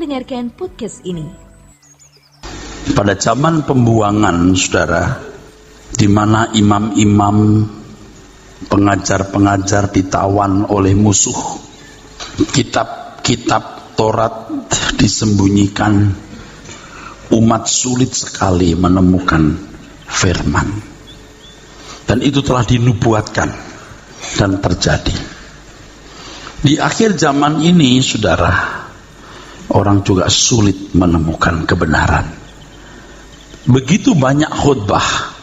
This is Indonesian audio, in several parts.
mendengarkan podcast ini. Pada zaman pembuangan, saudara, di mana imam-imam, pengajar-pengajar ditawan oleh musuh, kitab-kitab Taurat disembunyikan, umat sulit sekali menemukan firman. Dan itu telah dinubuatkan dan terjadi. Di akhir zaman ini, saudara, orang juga sulit menemukan kebenaran. Begitu banyak khutbah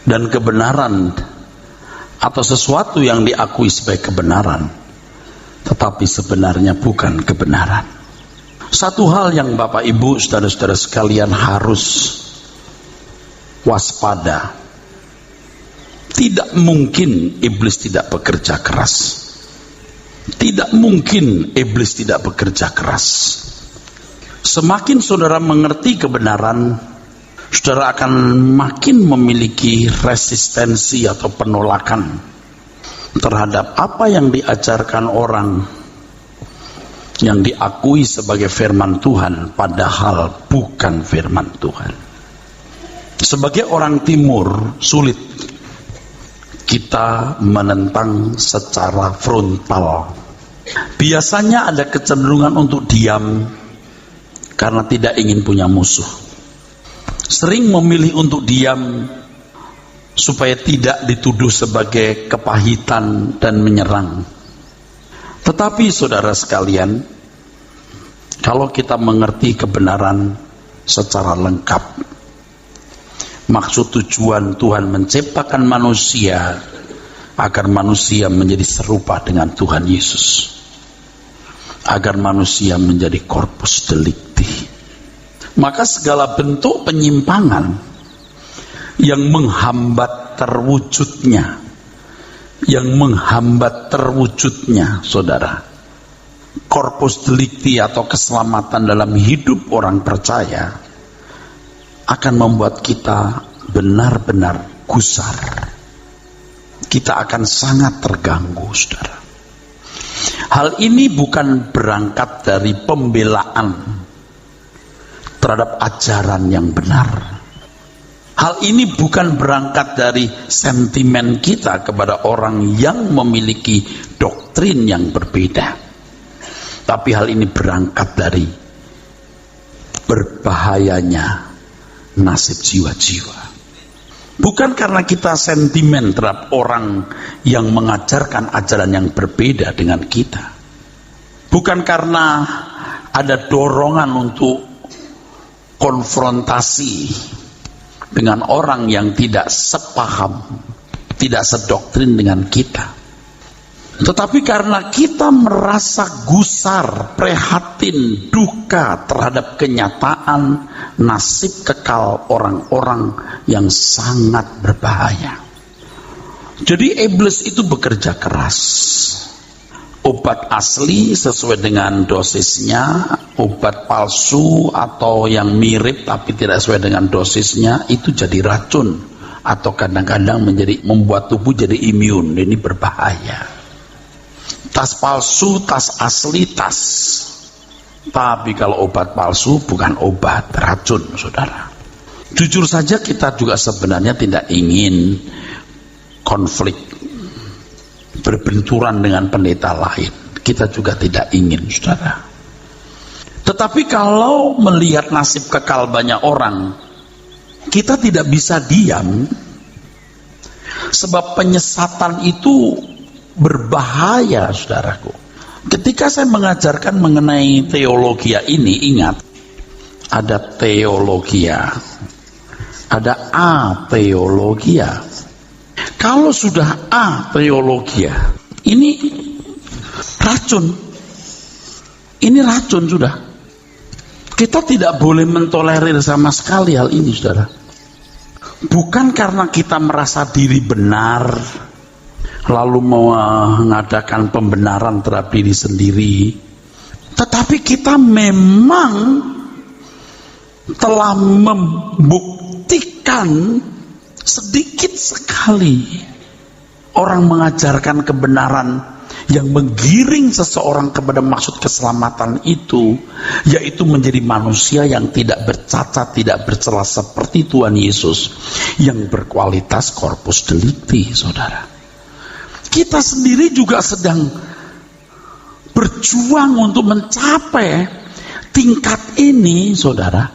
dan kebenaran atau sesuatu yang diakui sebagai kebenaran, tetapi sebenarnya bukan kebenaran. Satu hal yang Bapak Ibu saudara-saudara sekalian harus waspada, tidak mungkin iblis tidak bekerja keras. Tidak mungkin iblis tidak bekerja keras. Semakin saudara mengerti kebenaran, saudara akan makin memiliki resistensi atau penolakan terhadap apa yang diajarkan orang yang diakui sebagai firman Tuhan, padahal bukan firman Tuhan. Sebagai orang timur, sulit kita menentang secara frontal. Biasanya ada kecenderungan untuk diam karena tidak ingin punya musuh. Sering memilih untuk diam supaya tidak dituduh sebagai kepahitan dan menyerang. Tetapi saudara sekalian, kalau kita mengerti kebenaran secara lengkap, maksud tujuan Tuhan menciptakan manusia agar manusia menjadi serupa dengan Tuhan Yesus, agar manusia menjadi corpus delicti. Maka segala bentuk penyimpangan yang menghambat terwujudnya, saudara, corpus delicti atau keselamatan dalam hidup orang percaya, akan membuat kita benar-benar gusar. Kita akan sangat terganggu, saudara. Hal ini bukan berangkat dari pembelaan terhadap ajaran yang benar. Hal ini bukan berangkat dari sentimen kita kepada orang yang memiliki doktrin yang berbeda. Tapi hal ini berangkat dari berbahayanya nasib jiwa-jiwa. Bukan karena kita sentimen terhadap orang yang mengajarkan ajaran yang berbeda dengan kita. Bukan karena ada dorongan untuk konfrontasi dengan orang yang tidak sepaham, tidak sedoktrin dengan kita. Tetapi karena kita merasa gusar, prihatin, duka terhadap kenyataan nasib kekal orang-orang yang sangat berbahaya. Jadi iblis itu bekerja keras. Obat asli sesuai dengan dosisnya, obat palsu atau yang mirip tapi tidak sesuai dengan dosisnya itu jadi racun, atau kadang-kadang membuat tubuh jadi imun. Ini berbahaya. Tas palsu, tas asli, tas. Tapi kalau obat palsu bukan obat, racun, saudara. Jujur saja kita juga sebenarnya tidak ingin konflik, berbenturan dengan pendeta lain. Kita juga tidak ingin, saudara. Tetapi kalau melihat nasib kekal banyak orang, kita tidak bisa diam. Sebab penyesatan itu berbahaya, saudaraku. Ketika saya mengajarkan mengenai teologia ini, ingat, ada teologia, ada ateologia. Kalau sudah ateologia, ini racun. Ini racun sudah. Kita tidak boleh mentolerir sama sekali hal ini, saudara. Bukan karena kita merasa diri benar, lalu mengadakan pembenaran terhadap diri sendiri, tetapi kita memang telah membuktikan sedikit sekali orang mengajarkan kebenaran yang menggiring seseorang kepada maksud keselamatan itu, yaitu menjadi manusia yang tidak bercacat, tidak bercela seperti Tuhan Yesus, yang berkualitas corpus delicti, saudara. Kita sendiri juga sedang berjuang untuk mencapai tingkat ini, saudara.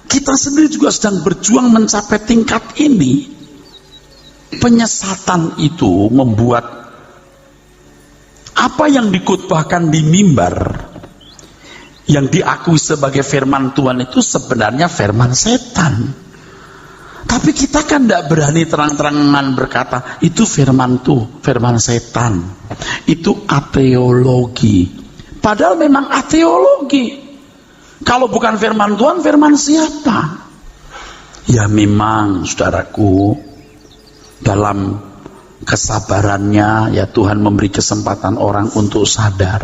Kita sendiri juga sedang berjuang mencapai tingkat ini. Penyesatan itu membuat apa yang dikutbahkan di mimbar, yang diakui sebagai firman Tuhan itu sebenarnya firman setan. Tapi kita kan tidak berani terang-terangan berkata itu firman setan, itu ateologi. Padahal memang ateologi. Kalau bukan firman Tuhan, firman siapa? Ya memang, saudaraku, dalam kesabarannya ya Tuhan memberi kesempatan orang untuk sadar.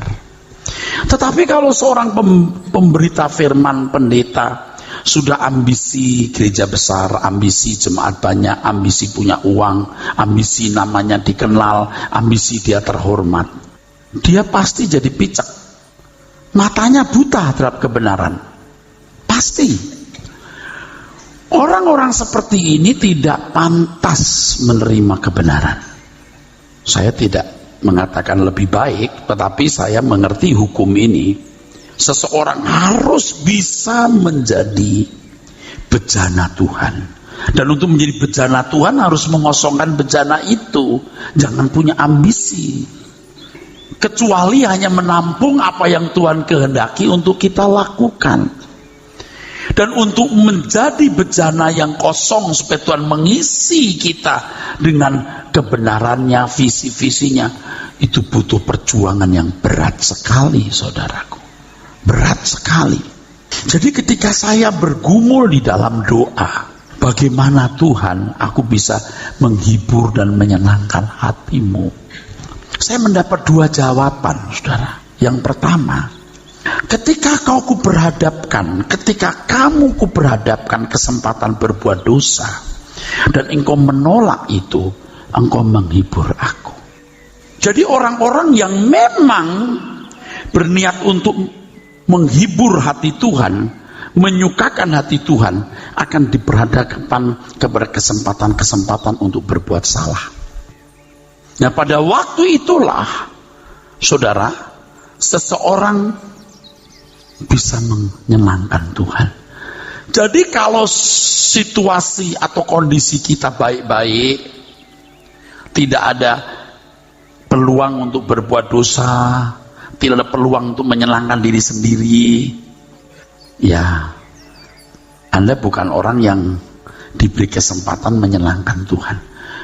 Tetapi kalau seorang pemberita firman, pendeta, sudah ambisi gereja besar, ambisi jemaat banyak, ambisi punya uang, ambisi namanya dikenal, ambisi dia terhormat, dia pasti jadi picek, matanya buta terhadap kebenaran. Pasti orang-orang seperti ini tidak pantas menerima kebenaran. Saya tidak mengatakan lebih baik, tetapi saya mengerti hukum ini. Seseorang harus bisa menjadi bejana Tuhan. Dan untuk menjadi bejana Tuhan harus mengosongkan bejana itu. Jangan punya ambisi. Kecuali hanya menampung apa yang Tuhan kehendaki untuk kita lakukan. Dan untuk menjadi bejana yang kosong supaya Tuhan mengisi kita dengan kebenarannya, visi-visinya, itu butuh perjuangan yang berat sekali, saudaraku. Berat sekali. Jadi ketika saya bergumul di dalam doa, bagaimana Tuhan aku bisa menghibur dan menyenangkan hatimu, saya mendapat dua jawaban, saudara. Yang pertama, ketika kamu kuberhadapkan kesempatan berbuat dosa dan engkau menolak itu, engkau menghibur aku. Jadi orang-orang yang memang berniat untuk menghibur hati Tuhan, menyukakan hati Tuhan, akan diperhadapkan kepada kesempatan-kesempatan untuk berbuat salah. Nah, pada waktu itulah, saudara, seseorang bisa menyenangkan Tuhan. Jadi kalau situasi atau kondisi kita baik-baik, tidak ada peluang untuk berbuat dosa, tidak ada peluang untuk menyenangkan diri sendiri, ya Anda bukan orang yang diberi kesempatan menyenangkan Tuhan.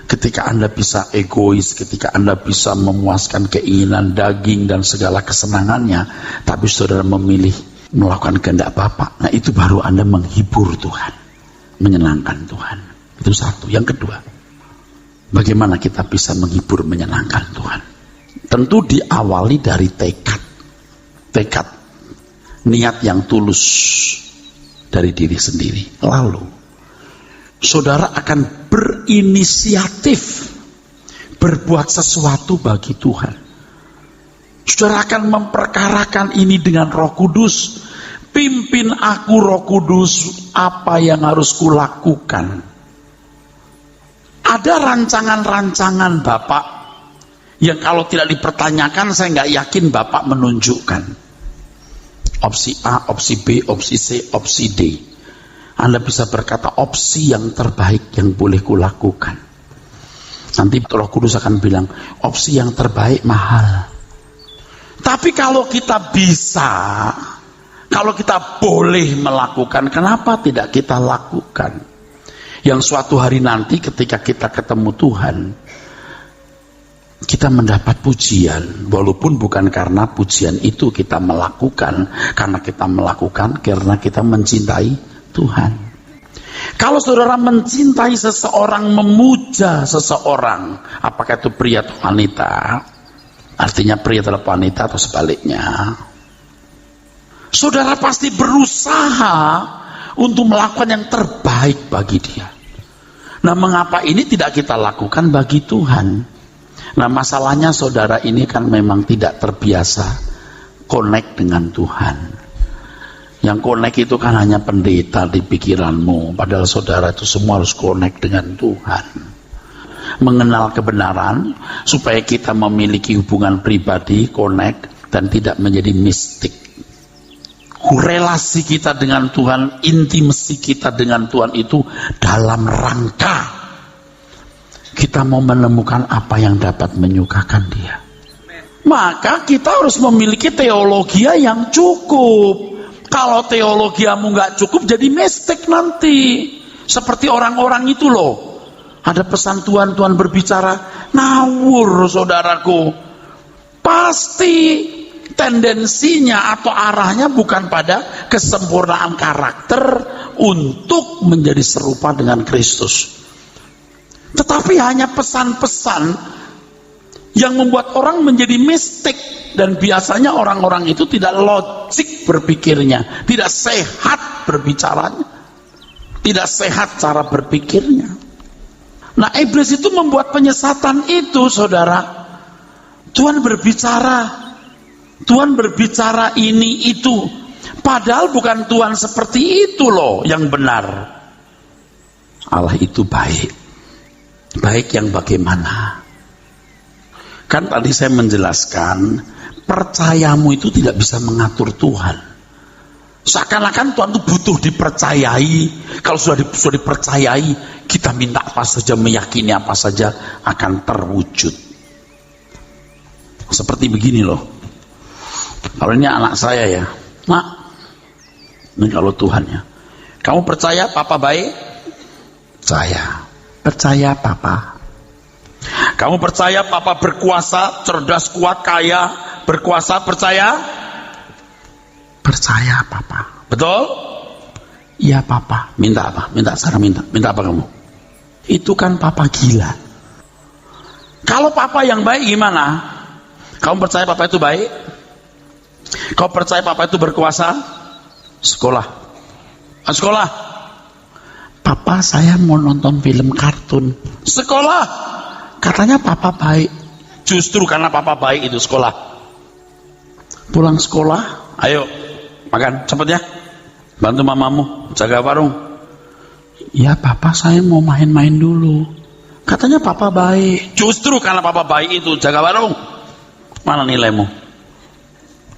Ketika Anda bisa egois, ketika Anda bisa memuaskan keinginan daging dan segala kesenangannya, tapi saudara memilih melakukan kehendak Bapa, nah itu baru Anda menghibur Tuhan, menyenangkan Tuhan. Itu satu. Yang kedua, bagaimana kita bisa menghibur, menyenangkan Tuhan? Tentu diawali dari tekad, niat yang tulus dari diri sendiri. Lalu saudara akan berinisiatif berbuat sesuatu bagi Tuhan. Saudara akan memperkarakan ini dengan Roh Kudus. Pimpin aku Roh Kudus, apa yang harus kulakukan. Ada rancangan-rancangan Bapak yang kalau tidak dipertanyakan saya nggak yakin Bapak menunjukkan. Opsi A, opsi B, opsi C, opsi D. Anda bisa berkata opsi yang terbaik yang boleh kulakukan. Nanti Roh Kudus akan bilang opsi yang terbaik mahal. Tapi kalau kita bisa, kalau kita boleh melakukan, kenapa tidak kita lakukan? Yang suatu hari nanti ketika kita ketemu Tuhan, kita mendapat pujian, walaupun bukan karena pujian itu kita melakukan, karena kita mencintai Tuhan. Kalau saudara mencintai seseorang, memuja seseorang, apakah itu pria atau wanita, artinya pria terhadap wanita atau sebaliknya, saudara pasti berusaha untuk melakukan yang terbaik bagi dia. Nah, mengapa ini tidak kita lakukan bagi Tuhan? Nah masalahnya saudara ini kan memang tidak terbiasa connect dengan Tuhan. Yang connect itu kan hanya pendeta di pikiranmu, padahal saudara itu semua harus connect dengan Tuhan. Mengenal kebenaran supaya kita memiliki hubungan pribadi, connect, dan tidak menjadi mistik. Relasi kita dengan Tuhan, intimasi kita dengan Tuhan itu dalam rangka kita mau menemukan apa yang dapat menyukakan Dia. Maka kita harus memiliki teologi yang cukup. Kalau teologiamu nggak cukup, jadi mistik nanti. Seperti orang-orang itu loh. Ada pesan Tuhan, Tuhan berbicara, ngawur saudaraku. Pasti tendensinya atau arahnya bukan pada kesempurnaan karakter untuk menjadi serupa dengan Kristus. Tetapi hanya pesan-pesan yang membuat orang menjadi mistik. Dan biasanya orang-orang itu tidak logik berpikirnya, tidak sehat berbicaranya, tidak sehat cara berpikirnya. Nah iblis itu membuat penyesatan itu saudara. Tuhan berbicara ini itu, padahal bukan Tuhan seperti itu loh yang benar. Allah itu baik. Baik yang bagaimana? Kan tadi saya menjelaskan, percayamu itu tidak bisa mengatur Tuhan. Seakan-akan Tuhan itu butuh dipercayai. Kalau sudah dipercayai, kita minta apa saja, meyakini apa saja akan terwujud. Seperti begini loh. Kalau ini anak saya ya, Nak, ini kalau Tuhan ya, kamu percaya Papa baik? Percaya Papa. Kamu percaya Papa berkuasa, cerdas, kuat, kaya, berkuasa, percaya? Percaya Papa. Betul? Iya Papa. Minta apa? Minta apa kamu? Itu kan Papa gila. Kalau Papa yang baik gimana? Kamu percaya Papa itu baik? Kau percaya Papa itu berkuasa? Sekolah. Papa saya mau nonton film kartun. Sekolah. Katanya Papa baik. Justru karena Papa baik itu sekolah. Pulang sekolah, ayo makan cepet ya. Bantu mamamu jaga warung. Ya Papa saya mau main-main dulu. Katanya Papa baik. Justru karena Papa baik itu jaga warung. Mana nilaimu?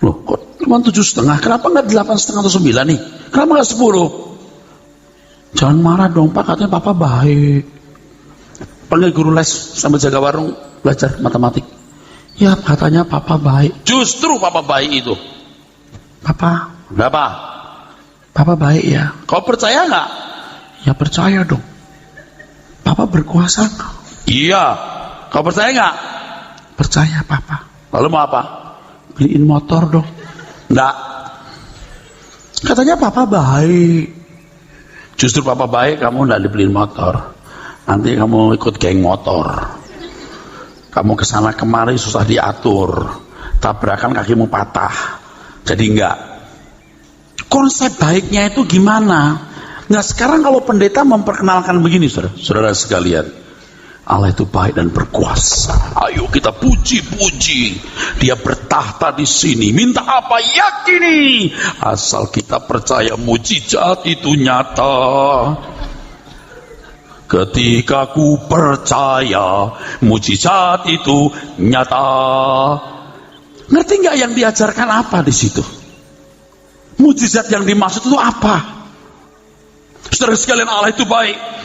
Loh kok cuma 7,5? Kenapa nggak 8,5 atau 9 nih? Kenapa nggak 10? Jangan marah dong Pak, katanya Papa baik. Panggil guru les sambil jaga warung belajar matematik. Ya katanya Papa baik. Justru Papa baik itu. Papa, kenapa? Papa baik ya. Kau percaya nggak? Ya percaya dong. Papa berkuasa. Iya. Kau percaya nggak? Percaya Papa. Lalu mau apa? Beliin motor dong. Nggak. Katanya Papa baik. Justru Papa baik, kamu nggak dibeliin motor. Nanti kamu ikut geng motor. Kamu kesana kemari susah diatur. Tabrakan kakimu patah. Jadi enggak. Konsep baiknya itu gimana? Nah sekarang kalau pendeta memperkenalkan begini saudara sekalian. Allah itu baik dan berkuasa. Ayo kita puji-puji. Dia bertahta di sini. Minta apa? Yakini. Asal kita percaya mujizat itu nyata. Ketika ku percaya mujizat itu nyata. Ngerti nggak yang diajarkan apa di situ? Mujizat yang dimaksud itu apa? Saudara sekalian, Allah itu baik.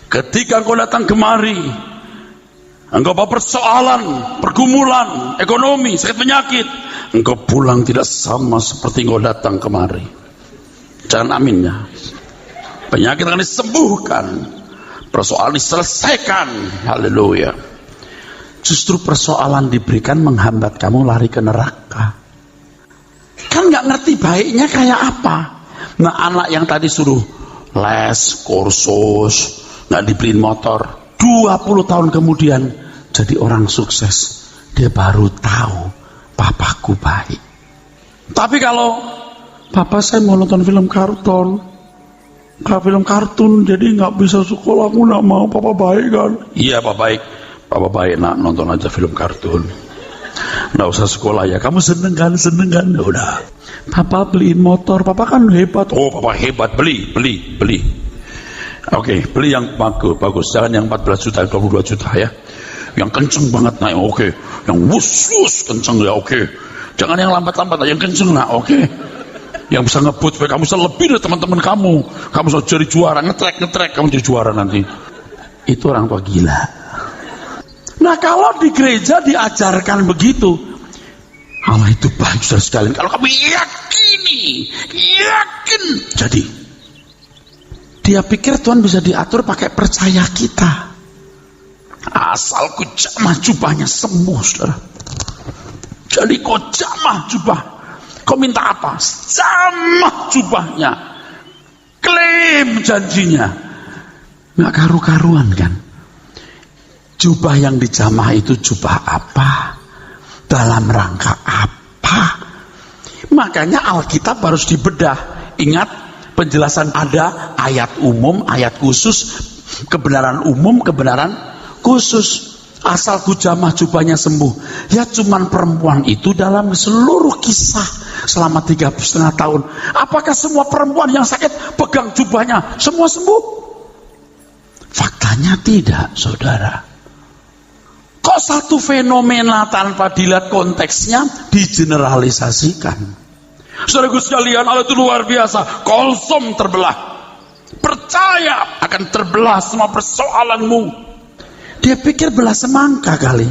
Ketika engkau datang kemari, engkau bawa persoalan, pergumulan, ekonomi, sakit penyakit, engkau pulang tidak sama seperti engkau datang kemari. Jangan amin ya. Penyakit akan disembuhkan, persoalan diselesaikan. Haleluya. Justru persoalan diberikan menghambat kamu lari ke neraka. Kan nggak ngerti baiknya kayak apa. Nah anak yang tadi suruh les, kursus, nggak dibeliin motor, 20 tahun kemudian jadi orang sukses. Dia baru tahu papaku baik. Tapi kalau papa saya mau nonton film kartun, film kartun jadi nggak bisa sekolah, aku nggak mau, papa baik kan? Iya papa baik. Papa baik nak, nonton aja film kartun. Nggak usah sekolah ya. Kamu seneng kan? Udah. Papa beliin motor. Papa kan hebat. Oh, papa hebat. Beli. Oke, beli yang bagus. Jangan yang 14 juta, 22 juta ya. Yang kenceng banget naik. Oke. Yang wus kenceng ya. Oke. Jangan yang lambat-lambat, yang kenceng lah. Oke. Yang bisa ngebut supaya kamu bisa lebih dari teman-teman kamu. Kamu bisa jadi juara, ngetrek kamu jadi juara nanti. Itu orang tua gila. Nah, kalau di gereja diajarkan begitu, Allah itu baik saudara sekalian. Kalau kamu yakin, jadi dia pikir Tuhan bisa diatur pakai percaya kita. Asal ku jamah jubahnya sembuh, saudara. Jadi kau jamah jubah, kau minta apa? Jamah jubahnya, klaim janjinya, nggak karu-karuan kan? Jubah yang dijamah itu jubah apa? Dalam rangka apa? Makanya Alkitab harus dibedah. Ingat, penjelasan ada ayat umum, ayat khusus, kebenaran umum, kebenaran khusus. Asal ku jamah jubahnya sembuh. Ya cuman perempuan itu dalam seluruh kisah selama 3,5 tahun. Apakah semua perempuan yang sakit pegang jubahnya semua sembuh? Faktanya tidak, saudara. Kok satu fenomena tanpa dilihat konteksnya digeneralisasikan? Saudaraku sekalian, Allah itu luar biasa. Kolsom terbelah. Percaya akan terbelah semua persoalanmu. Dia pikir belah semangka kali.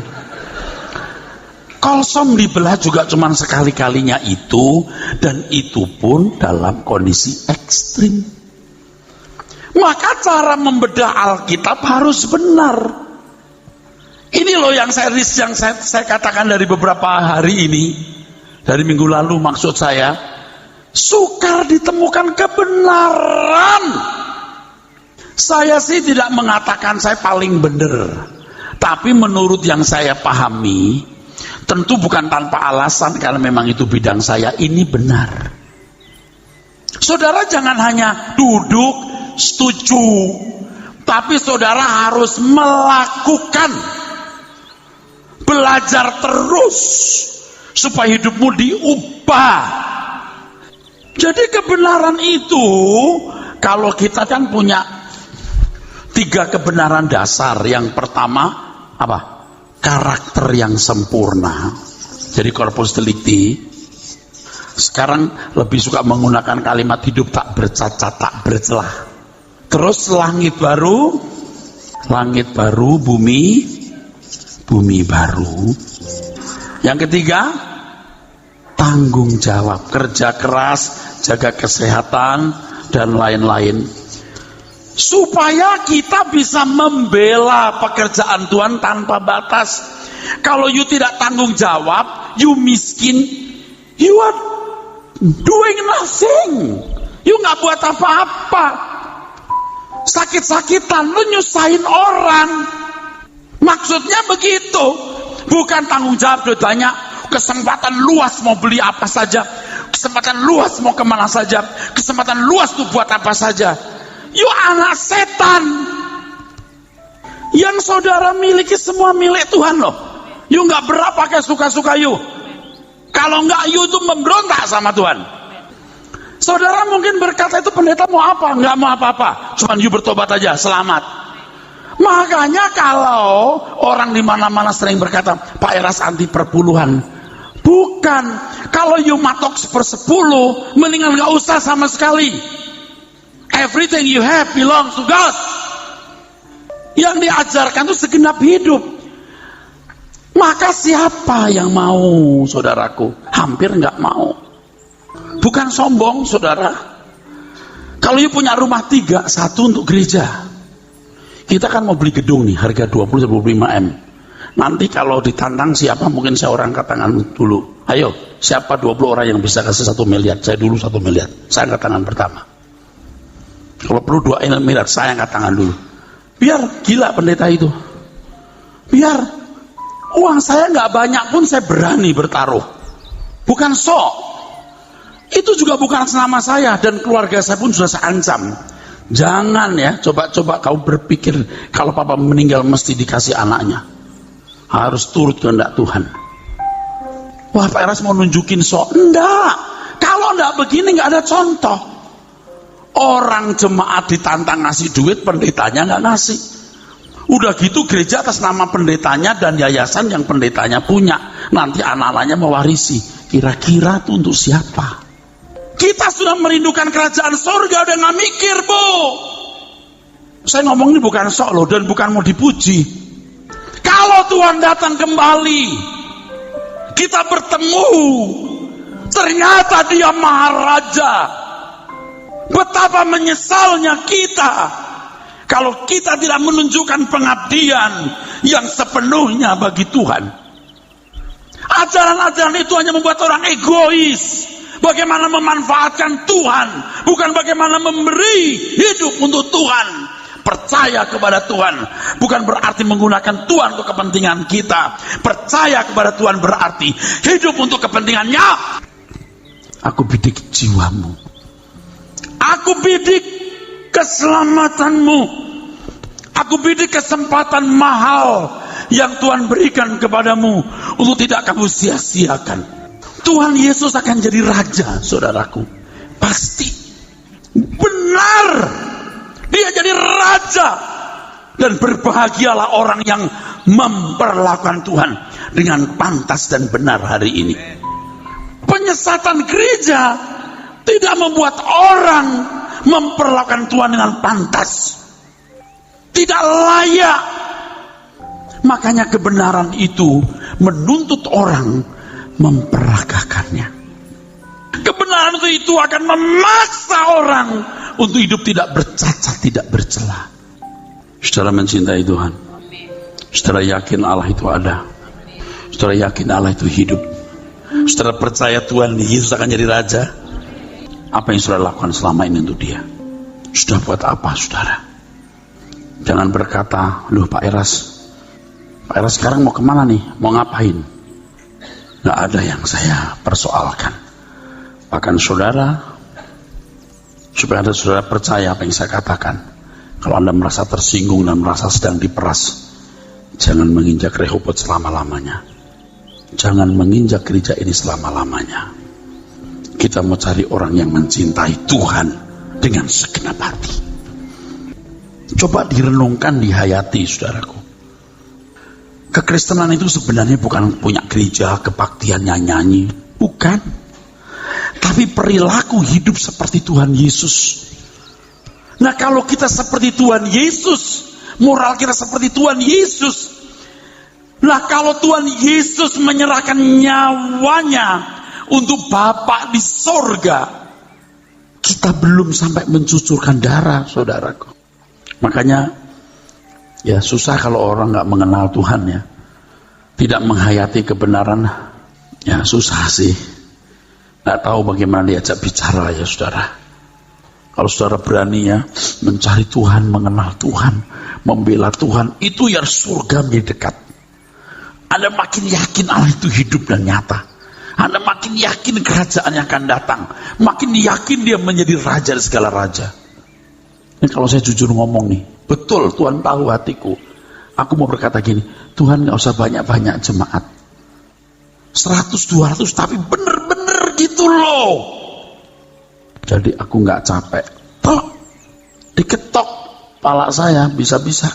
Kolsom dibelah juga cuma sekali-kalinya itu, dan itu pun dalam kondisi ekstrim. Maka cara membedah Alkitab harus benar. Ini loh yang saya katakan dari beberapa hari ini, dari minggu lalu maksud saya, sukar ditemukan kebenaran. Saya sih tidak mengatakan saya paling benar, tapi menurut yang saya pahami, tentu bukan tanpa alasan karena memang itu bidang saya, ini benar. Saudara jangan hanya duduk setuju, tapi saudara harus melakukan. Belajar terus supaya hidupmu diubah. Jadi kebenaran itu, kalau kita kan punya 3 kebenaran dasar. Yang pertama apa? Karakter yang sempurna. Jadi corpus delicti. Sekarang lebih suka menggunakan kalimat hidup tak bercacat, tak bercelah. Terus langit baru, bumi baru. Yang ketiga, tanggung jawab, kerja keras, jaga kesehatan dan lain-lain, supaya kita bisa membela pekerjaan Tuhan tanpa batas. Kalau you tidak tanggung jawab, you miskin, you are doing nothing, you nggak buat apa-apa, sakit-sakitan, lu nyusahin orang. Maksudnya begitu, bukan tanggung jawab duit banyak, kesempatan luas mau beli apa saja, kesempatan luas mau kemana saja, kesempatan luas tuh buat apa saja. You anak setan. Yang saudara miliki semua milik Tuhan loh. You nggak berapa kayak suka-suka you. Kalau nggak, you tuh memberontak sama Tuhan. Saudara mungkin berkata, itu pendeta mau apa? Nggak mau apa-apa, cuman you bertobat aja, selamat. Makanya kalau orang di mana-mana sering berkata, Pak Eras anti perpuluhan. Bukan. Kalau you matok 1/10, mendingan nggak usah sama sekali. Everything you have belongs to God. Yang diajarkan itu segenap hidup. Maka siapa yang mau, saudaraku? Hampir nggak mau. Bukan sombong, saudara. Kalau you punya rumah 3, 1 untuk gereja. Kita kan mau beli gedung nih, harga 20-25 M. Nanti kalau ditantang siapa, mungkin saya orang angkat tangan dulu. Ayo, siapa 20 orang yang bisa kasih 1 miliar? Saya dulu 1 miliar. Saya angkat tangan pertama. Kalau perlu 2 miliar, saya angkat tangan dulu. Biar gila pendeta itu. Biar uang saya nggak banyak pun saya berani bertaruh. Bukan sok. Itu juga bukan nama saya dan keluarga saya pun sudah saya ancam. Jangan ya, coba-coba kau berpikir kalau papa meninggal mesti dikasih anaknya. harus turut kehendak Tuhan. Wah, Pak Eras mau nunjukin sok? Enggak. Kalau enggak begini enggak ada contoh. Orang jemaat ditantang ngasih duit, pendetanya enggak ngasih. Udah gitu gereja atas nama pendetanya dan yayasan yang pendetanya punya. Nanti anak-anaknya mewarisi. Kira-kira itu untuk siapa? Kita sudah merindukan kerajaan surga, udah nggak mikir, Bu. Saya ngomong ini bukan sok loh, dan bukan mau dipuji. Kalau Tuhan datang kembali, kita bertemu, ternyata Dia Maharaja. Betapa menyesalnya kita kalau kita tidak menunjukkan pengabdian yang sepenuhnya bagi Tuhan. Ajaran-ajaran itu hanya membuat orang egois. Bagaimana memanfaatkan Tuhan, bukan bagaimana memberi hidup untuk Tuhan. Percaya kepada Tuhan bukan berarti menggunakan Tuhan untuk kepentingan kita. Percaya kepada Tuhan berarti hidup untuk kepentingannya. Aku bidik jiwamu, aku bidik keselamatanmu, aku bidik kesempatan mahal yang Tuhan berikan kepadamu untuk tidak kamu sia-siakan. Tuhan Yesus akan jadi raja, saudaraku. Pasti. Benar. Dia jadi raja. Dan berbahagialah orang yang memperlakukan Tuhan dengan pantas dan benar hari ini. Penyesatan gereja tidak membuat orang memperlakukan Tuhan dengan pantas. Tidak layak. Makanya kebenaran itu menuntut orang memperagakannya. Kebenaran itu akan memaksa orang untuk hidup tidak bercacat, tidak bercela. Saudara mencintai Tuhan, saudara yakin Allah itu ada, saudara yakin Allah itu hidup, saudara percaya Tuhan Yesus akan jadi raja. Apa yang saudara lakukan selama ini untuk Dia? Sudah buat apa, saudara? Jangan berkata, loh Pak Eras sekarang mau kemana nih, mau ngapain? Gak ada yang saya persoalkan. Bahkan saudara, supaya ada saudara percaya apa yang saya katakan, kalau Anda merasa tersinggung dan merasa sedang diperas, jangan menginjak Rehoboth selama-lamanya. Jangan menginjak gereja ini selama-lamanya. Kita mau cari orang yang mencintai Tuhan dengan segenap hati. Coba direnungkan, dihayati, saudaraku. Kekristenan itu sebenarnya bukan punya gereja, kebaktian, nyanyi, bukan. Tapi perilaku hidup seperti Tuhan Yesus. Nah, kalau kita seperti Tuhan Yesus, moral kita seperti Tuhan Yesus. Nah, kalau Tuhan Yesus menyerahkan nyawanya untuk Bapa di sorga, kita belum sampai mencucurkan darah, saudaraku. Makanya ya susah kalau orang nggak mengenal Tuhan, ya, tidak menghayati kebenaran, ya susah sih. Nggak tahu bagaimana diajak bicara, ya saudara. Kalau saudara berani ya mencari Tuhan, mengenal Tuhan, membela Tuhan, itu ya surga menjadi dekat. Anda makin yakin Allah itu hidup dan nyata. Anda makin yakin kerajaan yang akan datang, makin yakin Dia menjadi raja dari segala raja. Ini kalau saya jujur ngomong nih, betul Tuhan tahu hatiku. Aku mau berkata gini, Tuhan gak usah banyak-banyak jemaat, 100-200 tapi bener-bener gitu loh. Jadi aku gak capek, tok diketok pala saya bisa-bisa.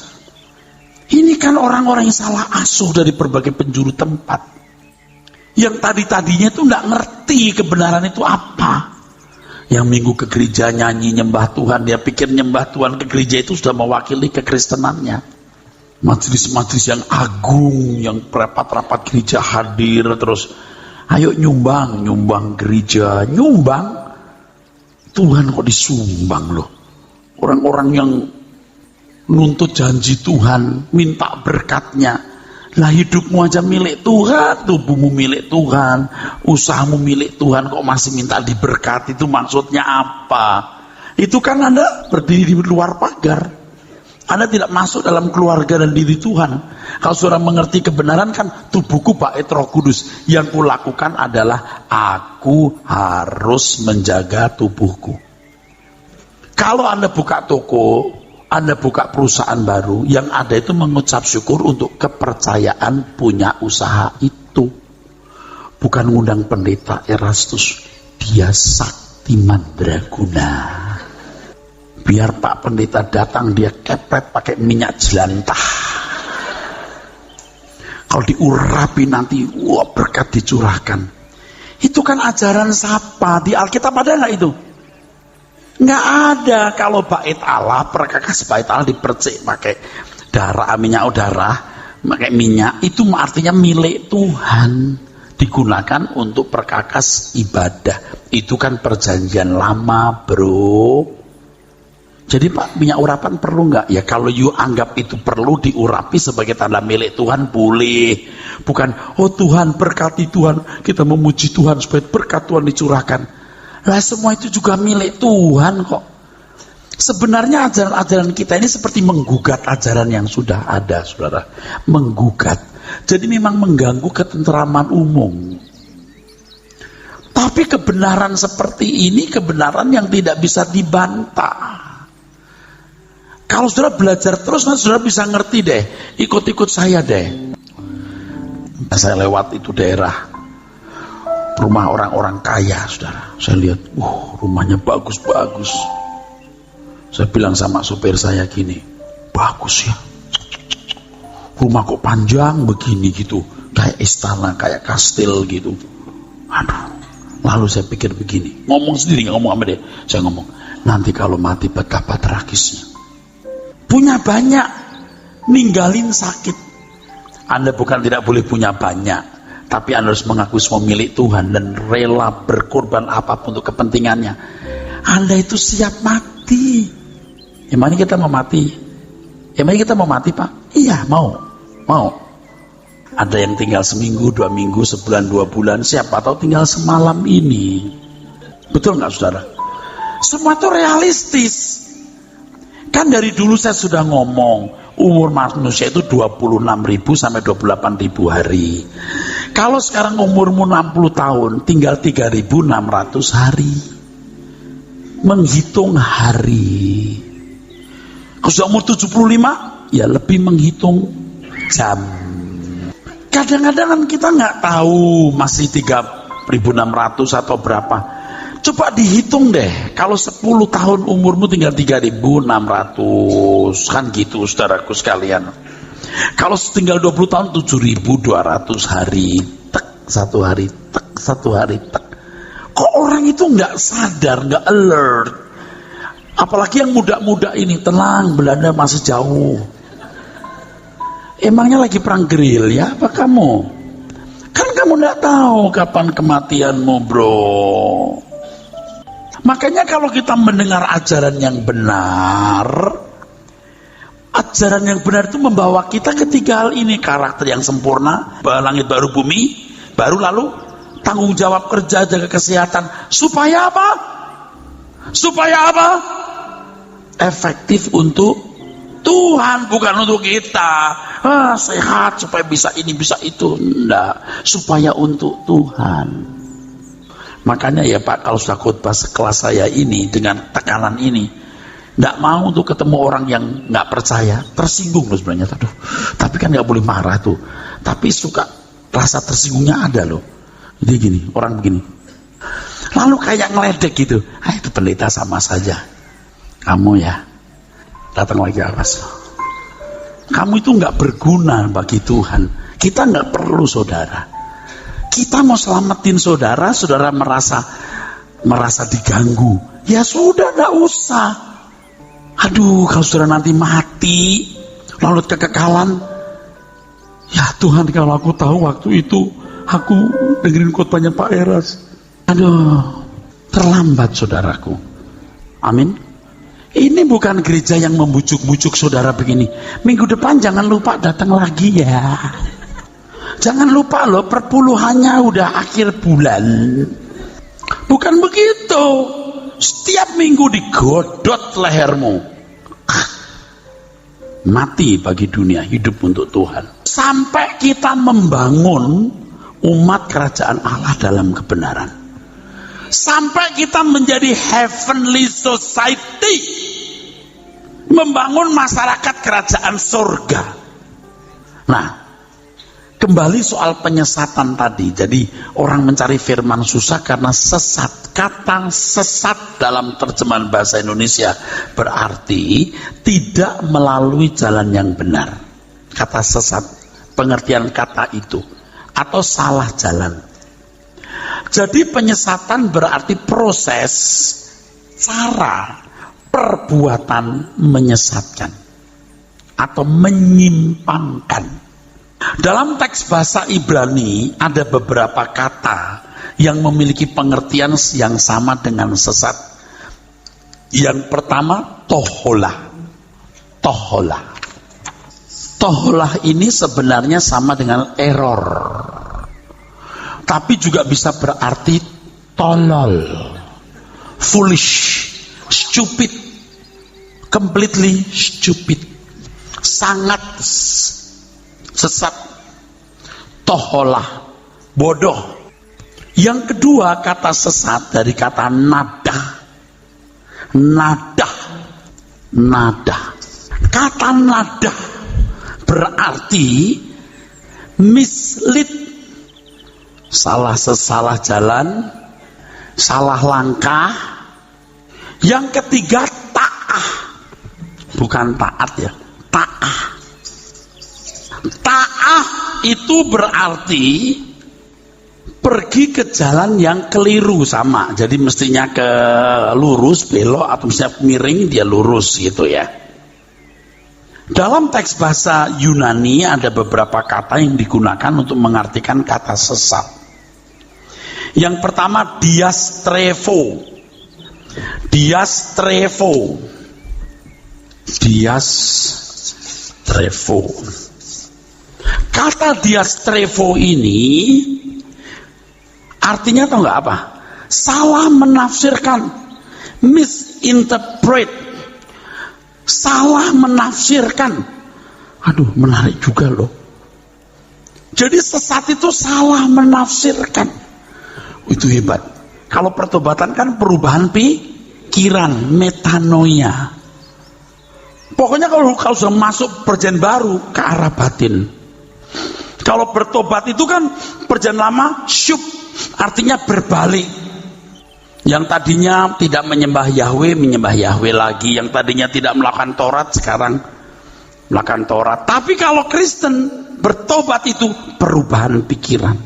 Ini kan orang-orang yang salah asuh dari berbagai penjuru tempat, yang tadi-tadinya itu gak ngerti kebenaran itu apa. Yang minggu ke gereja nyanyi nyembah Tuhan, dia pikir nyembah Tuhan ke gereja itu sudah mewakili kekristenannya. Majelis-majelis yang agung, yang rapat-rapat gereja hadir, terus ayo nyumbang gereja, nyumbang. Tuhan kok disumbang loh. Orang-orang yang nuntut janji Tuhan, minta berkatnya. Lah hidupmu aja milik Tuhan, tubuhmu milik Tuhan, usahamu milik Tuhan, kok masih minta diberkati? Itu maksudnya apa? Itu kan Anda berdiri di luar pagar. Anda tidak masuk dalam keluarga dan diri Tuhan. Kalau saudara mengerti kebenaran, kan tubuhku bait Roh Kudus. Yang kulakukan adalah aku harus menjaga tubuhku. Kalau Anda buka toko, Anda buka perusahaan baru, yang ada itu mengucap syukur untuk kepercayaan punya usaha itu. Bukan ngundang pendeta Erastus, dia saktiman berguna. Biar Pak Pendeta datang, dia kepret pakai minyak jelantah. Kalau diurapi nanti, wah berkat dicurahkan. Itu kan ajaran siapa? Di Alkitab ada nggak itu? Nggak ada. Kalau bait Allah, perkakas bait Allah dipercik pakai darah, minyak darah, pakai minyak, itu artinya milik Tuhan, digunakan untuk perkakas ibadah. Itu kan perjanjian lama, bro. Jadi Pak, minyak urapan perlu nggak? Ya kalau you anggap itu perlu diurapi sebagai tanda milik Tuhan, boleh. Bukan, oh Tuhan berkati Tuhan, kita memuji Tuhan supaya berkat Tuhan dicurahkan. Lah semua itu juga milik Tuhan kok. Sebenarnya ajaran-ajaran kita ini seperti menggugat ajaran yang sudah ada, saudara. Menggugat. Jadi memang mengganggu ketentraman umum. Tapi kebenaran seperti ini, kebenaran yang tidak bisa dibantah. Kalau saudara belajar terus, nanti saudara bisa ngerti deh. Ikut-ikut saya deh. Saya lewat itu daerah rumah orang-orang kaya, saudara. Saya lihat, rumahnya bagus-bagus. Saya bilang sama supir saya gini, bagus ya. Rumah kok panjang begini gitu. Kayak istana, kayak kastil gitu. Aduh. Lalu saya pikir begini. Ngomong sendiri, nggak ngomong sama dia. Saya ngomong, nanti kalau mati betapa tragisnya. Punya banyak, ninggalin sakit. Anda bukan tidak boleh punya banyak, tapi Anda harus mengaku semua milik Tuhan dan rela berkorban apapun untuk kepentingannya. Anda itu siap mati. Emangnya kita mau mati? Emangnya kita mau mati, Pak? Iya, mau. Ada yang tinggal seminggu, 2 minggu, sebulan, 2 bulan. Siapa tahu tinggal semalam ini. Betul nggak, saudara? Semua itu realistis. Kan dari dulu saya sudah ngomong, umur manusia itu 26.000 sampai 28.000 hari. Kalau sekarang umurmu 60 tahun, tinggal 3.600 hari. Menghitung hari. Kalau sudah umur 75, ya lebih menghitung jam. Kadang-kadang kan kita nggak tahu masih 3.600 atau berapa. Coba dihitung deh, kalau 10 tahun umurmu tinggal 3.600, kan gitu saudaraku sekalian. Kalau tinggal 20 tahun 7.200 hari, satu hari, tek. Kok orang itu nggak sadar, nggak alert? Apalagi yang muda-muda ini, tenang, Belanda masih jauh. Emangnya lagi perang gerilya apa kamu? Kan kamu nggak tahu kapan kematianmu, bro. Makanya kalau kita mendengar ajaran yang benar, ajaran yang benar itu membawa kita ke 3 hal ini. Karakter yang sempurna, langit baru bumi baru, lalu tanggung jawab kerja, jaga kesehatan. Supaya apa? Efektif untuk Tuhan, bukan untuk kita. Sehat supaya bisa ini bisa itu. Enggak, supaya untuk Tuhan. Makanya ya Pak, kalau sudah khotbah sekelas saya ini dengan tekanan ini, nggak mau untuk ketemu orang yang nggak percaya, tersinggung loh sebenarnya. Aduh, tapi kan nggak boleh marah tuh. Tapi suka rasa tersinggungnya ada loh. Jadi gini, orang begini, lalu kayak ngeledek gitu. Itu pendeta sama saja. Kamu ya datang lagi awas. Kamu itu nggak berguna bagi Tuhan. Kita nggak perlu, saudara. Kita mau selamatin saudara merasa diganggu. Ya sudah, nggak usah. Aduh, kalau saudara nanti mati, lalu kekekalan. Ya Tuhan, kalau aku tahu waktu itu aku dengerin khotbahnya Pak Eras. Aduh, terlambat saudaraku. Amin. Ini bukan gereja yang membujuk-bujuk saudara begini. Minggu depan jangan lupa datang lagi ya. Jangan lupa loh, perpuluhannya udah akhir bulan. Bukan begitu. Setiap minggu digodot lehermu. Mati bagi dunia, hidup untuk Tuhan. Sampai kita membangun umat kerajaan Allah dalam kebenaran. Sampai kita menjadi heavenly society. membangun masyarakat kerajaan surga. Nah, kembali soal penyesatan tadi. Jadi orang mencari firman susah karena sesat. Kata sesat dalam terjemahan bahasa Indonesia berarti tidak melalui jalan yang benar. Kata sesat, pengertian kata itu, atau salah jalan. Jadi penyesatan berarti proses, cara, perbuatan menyesatkan atau menyimpangkan. Dalam teks bahasa Ibrani ada beberapa kata yang memiliki pengertian yang sama dengan sesat. Yang pertama, toholah. Toholah. Toholah ini sebenarnya sama dengan error, tapi juga bisa berarti tolol, foolish, stupid, completely stupid, sangat sesat. Toholah, bodoh. Yang kedua, kata sesat dari kata nadah. Nadah, nadah. Kata nadah berarti mislead, salah jalan, salah langkah. Yang ketiga, ta'ah, bukan taat ya, ta'ah. Ta'ah itu berarti pergi ke jalan yang keliru, sama. Jadi mestinya ke lurus, belok, atau misalnya miring, dia lurus gitu ya. Dalam teks bahasa Yunani ada beberapa kata yang digunakan untuk mengartikan kata sesat. Yang pertama, diastrevo. Diastrevo. Diastrevo. Kata diastrevo ini artinya tahu nggak apa? Salah menafsirkan, misinterpret, salah menafsirkan. Aduh, menarik juga loh. Jadi sesat itu salah menafsirkan. Itu hebat. Kalau pertobatan kan perubahan pikiran, metanoia. Pokoknya kalau sudah masuk perjanjian baru ke arah batin. Kalau bertobat itu kan perjanjian lama syub, artinya berbalik. Yang tadinya tidak menyembah Yahweh, menyembah Yahweh lagi. Yang tadinya tidak melakukan Taurat, sekarang melakukan Taurat. Tapi kalau Kristen bertobat itu perubahan pikiran.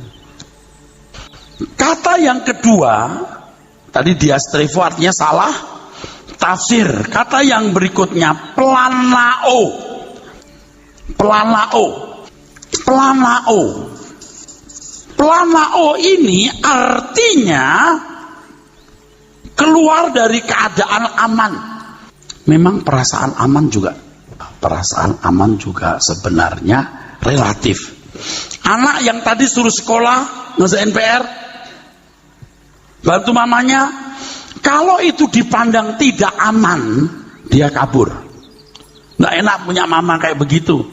Kata yang kedua, tadi diastrevo artinya salah tafsir. Kata yang berikutnya, planao. Planao. Planao. Planao ini artinya keluar dari keadaan aman. Memang perasaan aman juga sebenarnya relatif. Anak yang tadi suruh sekolah, ngerjain PR, bantu mamanya, kalau itu dipandang tidak aman, dia kabur. Nggak enak punya mama kayak begitu.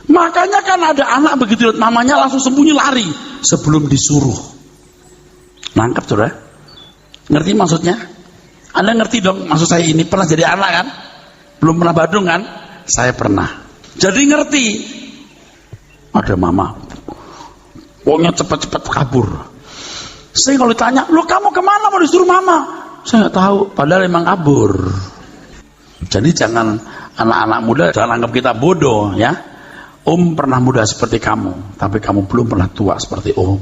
Makanya kan ada anak begitu lihat mamanya langsung sembunyi lari sebelum disuruh. Nangkep sudah? Ngerti maksudnya? Anda ngerti dong maksud saya ini? Pernah jadi anak kan? Belum pernah badung kan? Saya pernah. Jadi ngerti. Ada mama, pokoknya cepat-cepat kabur. Saya kalau ditanya, lo kamu kemana mau disuruh mama? Saya nggak tahu, padahal emang kabur. Jadi jangan, anak-anak muda jangan anggap kita bodoh ya. Om pernah muda seperti kamu, tapi kamu belum pernah tua seperti Om.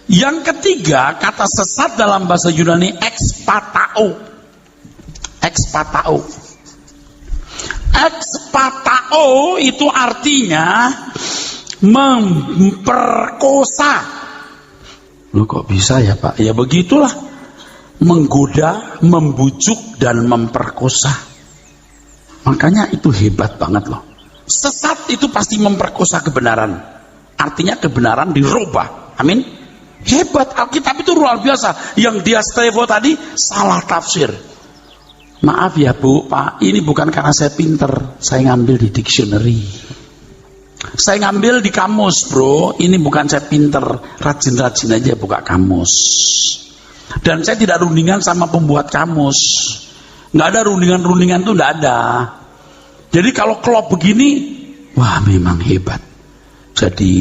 Yang ketiga, kata sesat dalam bahasa Yunani ekspatao. Ekspatao. Ekspatao itu artinya memperkosa. Loh kok bisa ya Pak? Ya begitulah. Menggoda, membujuk, dan memperkosa. Makanya itu hebat banget loh. Sesat itu pasti memperkosa kebenaran. Artinya kebenaran dirubah. Amin. Hebat, Alkitab itu luar biasa. Yang diastrevo tadi salah tafsir. Maaf ya Bu, Pak, ini bukan karena saya pinter. Saya ngambil di dictionary. Saya ngambil di kamus bro. Ini bukan saya pinter. Rajin-rajin aja buka kamus. Dan saya tidak rundingan sama pembuat kamus. Nggak ada rundingan-rundingan tuh, nggak ada. Jadi kalau klop begini, wah memang hebat. Jadi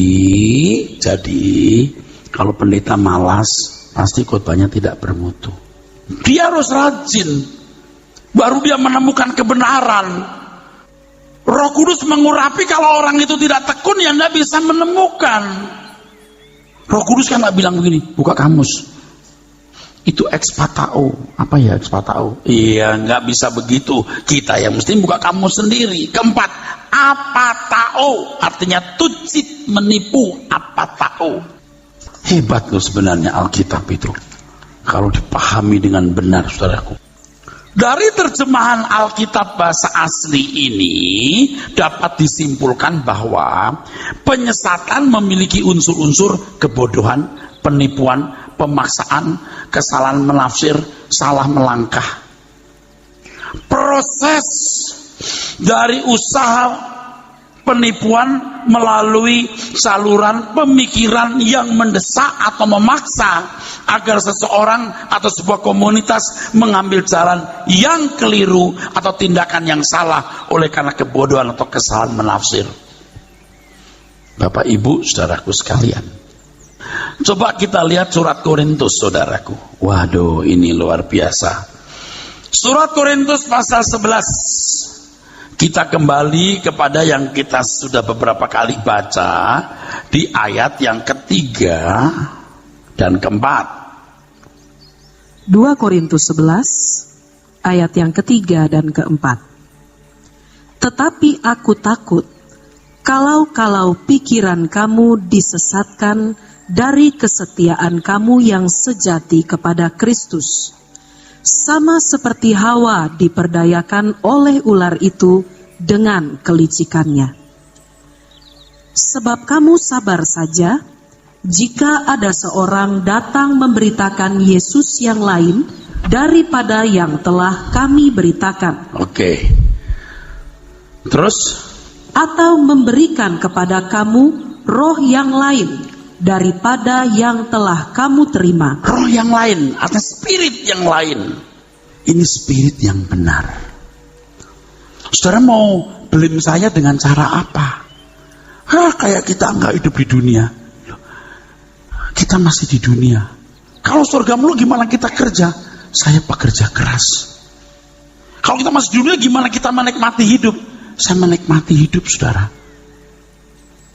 kalau pendeta malas, pasti khotbahnya tidak bermutu. Dia harus rajin, baru dia menemukan kebenaran. Roh Kudus mengurapi, kalau orang itu tidak tekun ya tidak bisa menemukan. Roh Kudus kan nggak bilang begini, buka kamus. Itu ekspatao. Apa ya ekspatao? Iya, nggak bisa begitu. Kita yang mesti buka kamus sendiri. Keempat, apatao, artinya tucit, menipu. Apatao. Hebat loh sebenarnya Alkitab itu, kalau dipahami dengan benar, saudaraku. Dari terjemahan Alkitab bahasa asli ini dapat disimpulkan bahwa penyesatan memiliki unsur-unsur kebodohan, penipuan, pemaksaan, kesalahan menafsir, salah melangkah. Proses dari usaha penipuan melalui saluran pemikiran yang mendesak atau memaksa agar seseorang atau sebuah komunitas mengambil jalan yang keliru atau tindakan yang salah oleh karena kebodohan atau kesalahan menafsir. Bapak Ibu saudaraku sekalian, coba kita lihat surat Korintus saudaraku. Waduh, ini luar biasa. Surat Korintus pasal 11. Kita kembali kepada yang kita sudah beberapa kali baca di ayat yang ketiga dan keempat. 2 Korintus 11 ayat yang ketiga dan keempat. Tetapi aku takut kalau pikiran kamu disesatkan dari kesetiaan kamu yang sejati kepada Kristus. Sama seperti Hawa diperdayakan oleh ular itu dengan kelicikannya. Sebab kamu sabar saja, jika ada seorang datang memberitakan Yesus yang lain daripada yang telah kami beritakan. Oke. Terus? Atau memberikan kepada kamu roh yang lain daripada yang telah kamu terima. Roh yang lain atau spirit yang lain. Ini spirit yang benar. Saudara mau blame saya dengan cara apa? Kayak kita enggak hidup di dunia. Kita masih di dunia. Kalau surga mulu gimana kita kerja? Saya pekerja keras. Kalau kita masih di dunia gimana kita menikmati hidup? Saya menikmati hidup saudara.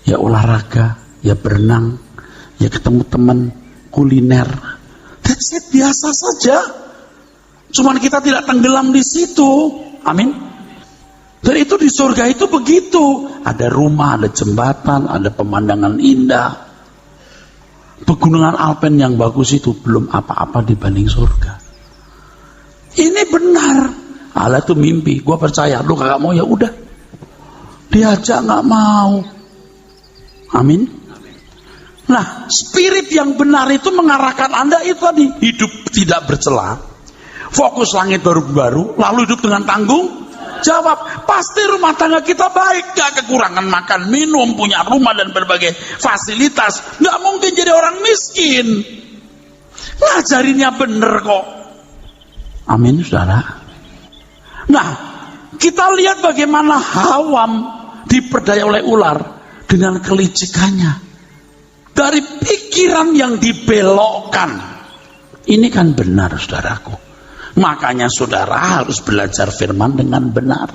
Ya olahraga, ya berenang, ya ketemu teman, kuliner. That's it, biasa saja. Cuman kita tidak tenggelam di situ. Amin. Dan itu di surga itu begitu. Ada rumah, ada jembatan, ada pemandangan indah. Pegunungan Alpen yang bagus itu belum apa-apa dibanding surga. Ini benar. Allah itu mimpi. Gua percaya. Lu kagak mau ya udah. Diajak nggak mau. Amin. Nah, spirit yang benar itu mengarahkan Anda itu tadi, hidup tidak bercela, fokus langit baru-baru, lalu hidup dengan tanggung jawab. Pasti rumah tangga kita baik, gak kekurangan makan, minum, punya rumah dan berbagai fasilitas. Gak mungkin jadi orang miskin. Ngajarinnya bener kok. Amin, saudara. Nah, kita lihat bagaimana Hawam diperdaya oleh ular dengan kelicikannya. Dari pikiran yang dibelokkan. Ini kan benar saudaraku. Makanya saudara harus belajar firman dengan benar.